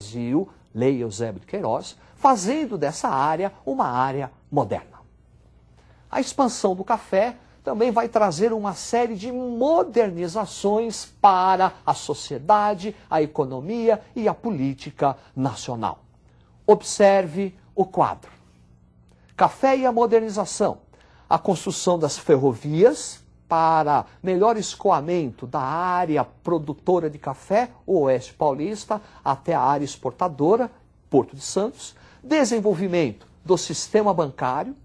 Brasil, Lei Eusébio de Queiroz, fazendo dessa área uma área moderna. A expansão do café também vai trazer uma série de modernizações para a sociedade, a economia e a política nacional. Observe o quadro. Café e a modernização. A construção das ferrovias para melhor escoamento da área produtora de café, o Oeste Paulista, até a área exportadora, Porto de Santos. Desenvolvimento do sistema bancário,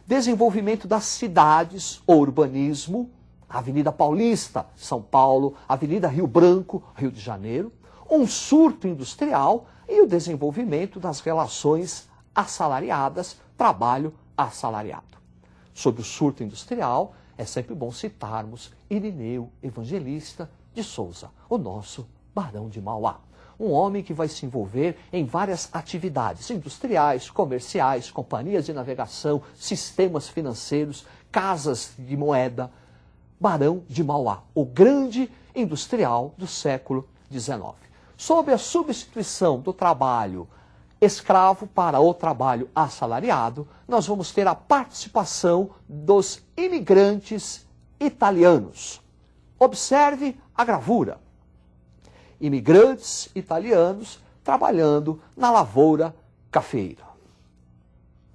desenvolvimento das cidades, o urbanismo, Avenida Paulista, São Paulo, Avenida Rio Branco, Rio de Janeiro, um surto industrial e o desenvolvimento das relações assalariadas, trabalho assalariado. Sobre o surto industrial, é sempre bom citarmos Irineu Evangelista de Souza, o nosso Barão de Mauá. Um homem que vai se envolver em várias atividades industriais, comerciais, companhias de navegação, sistemas financeiros, casas de moeda. Barão de Mauá, o grande industrial do século XIX. Sob a substituição do trabalho escravo para o trabalho assalariado, nós vamos ter a participação dos imigrantes italianos. Observe a gravura. Imigrantes italianos trabalhando na lavoura cafeira.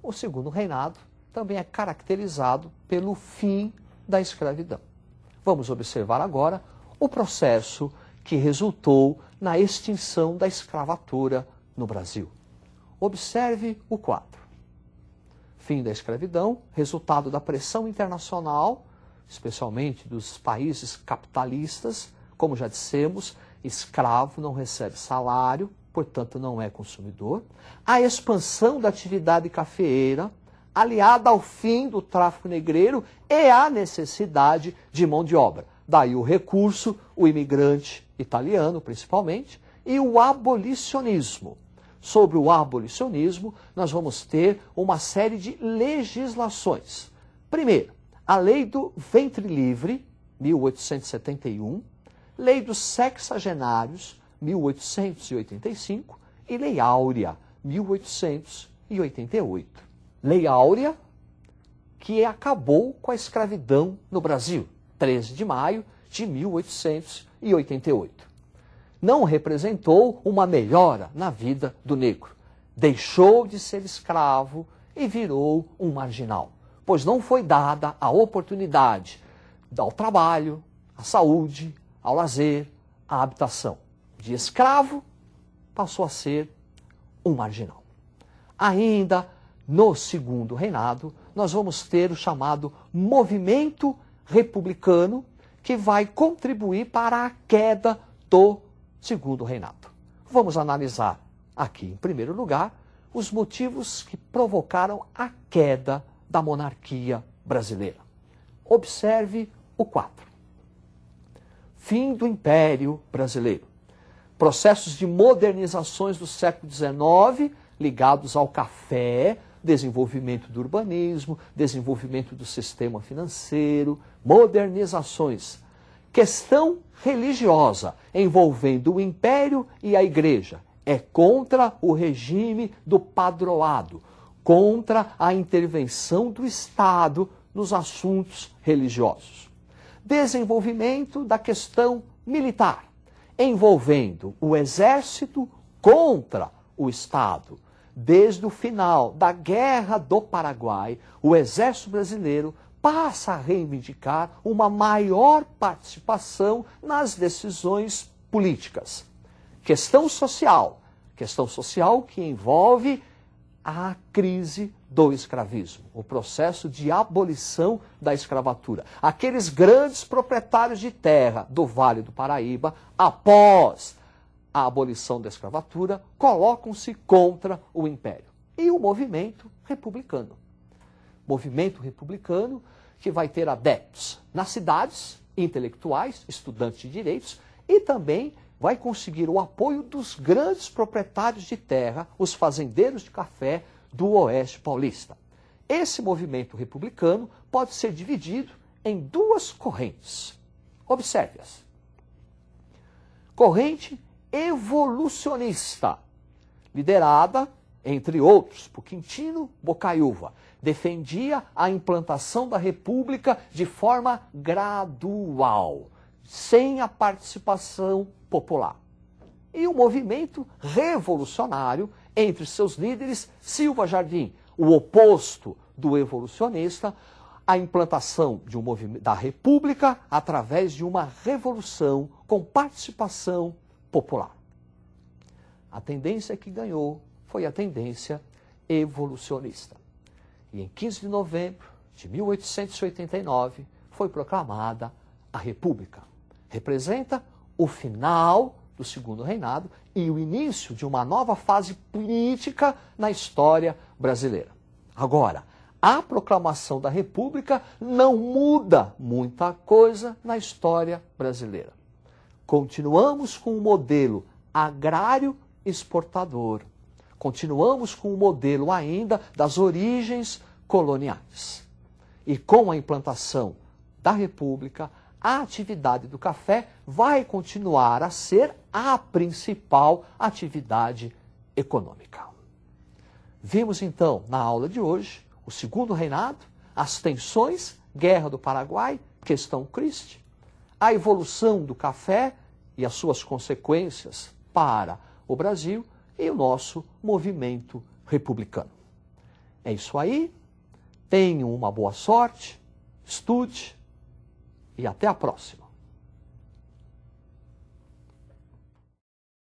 O segundo reinado também é caracterizado pelo fim da escravidão. Vamos observar agora o processo que resultou na extinção da escravatura no Brasil. Observe o quadro. Fim da escravidão, resultado da pressão internacional, especialmente dos países capitalistas, como já dissemos, escravo não recebe salário, portanto não é consumidor. A expansão da atividade cafeeira, aliada ao fim do tráfico negreiro e à necessidade de mão de obra. Daí o recurso, o imigrante italiano principalmente, e o abolicionismo. Sobre o abolicionismo, nós vamos ter uma série de legislações. Primeiro, a Lei do Ventre Livre, 1871, Lei dos Sexagenários, 1885, e Lei Áurea, 1888. Lei Áurea, que acabou com a escravidão no Brasil, 13 de maio de 1888. Não representou uma melhora na vida do negro. Deixou de ser escravo e virou um marginal, pois não foi dada a oportunidade ao trabalho, à saúde, ao lazer, à habitação. De escravo, passou a ser um marginal. Ainda no segundo reinado, nós vamos ter o chamado movimento republicano, que vai contribuir para a queda do segundo reinado. Vamos analisar aqui, em primeiro lugar, os motivos que provocaram a queda da monarquia brasileira. Observe o quadro. Fim do Império Brasileiro. Processos de modernizações do século XIX ligados ao café, desenvolvimento do urbanismo, desenvolvimento do sistema financeiro, modernizações. Questão religiosa envolvendo o Império e a Igreja. É contra o regime do padroado, contra a intervenção do Estado nos assuntos religiosos. Desenvolvimento da questão militar, envolvendo o Exército contra o Estado. Desde o final da Guerra do Paraguai, o Exército Brasileiro passa a reivindicar uma maior participação nas decisões políticas. Questão social que envolve a crise do escravismo, o processo de abolição da escravatura. Aqueles grandes proprietários de terra do Vale do Paraíba, após a abolição da escravatura, colocam-se contra o Império. E o movimento republicano. Movimento republicano que vai ter adeptos nas cidades, intelectuais, estudantes de direitos, e também vai conseguir o apoio dos grandes proprietários de terra, os fazendeiros de café do Oeste Paulista. Esse movimento republicano pode ser dividido em duas correntes. Observe-as. Corrente evolucionista. liderada, entre outros, por Quintino Bocaiúva, defendia a implantação da República de forma gradual, sem a participação popular. E o movimento revolucionário, entre seus líderes, Silva Jardim, o oposto do evolucionista, a implantação de da República através de uma revolução com participação popular. A tendência que ganhou foi a tendência evolucionista. E em 15 de novembro de 1889 foi proclamada a República. Representa o final do Segundo Reinado e o início de uma nova fase política na história brasileira. Agora, a proclamação da República não muda muita coisa na história brasileira. Continuamos com o modelo agrário exportador. Continuamos com o modelo ainda das origens coloniais. E com a implantação da República, a atividade do café vai continuar a ser a principal atividade econômica. Vimos então, na aula de hoje, o Segundo Reinado, as tensões, Guerra do Paraguai, questão Christie, a evolução do café e as suas consequências para o Brasil e o nosso movimento republicano. É isso aí, tenham uma boa sorte, estude e até a próxima.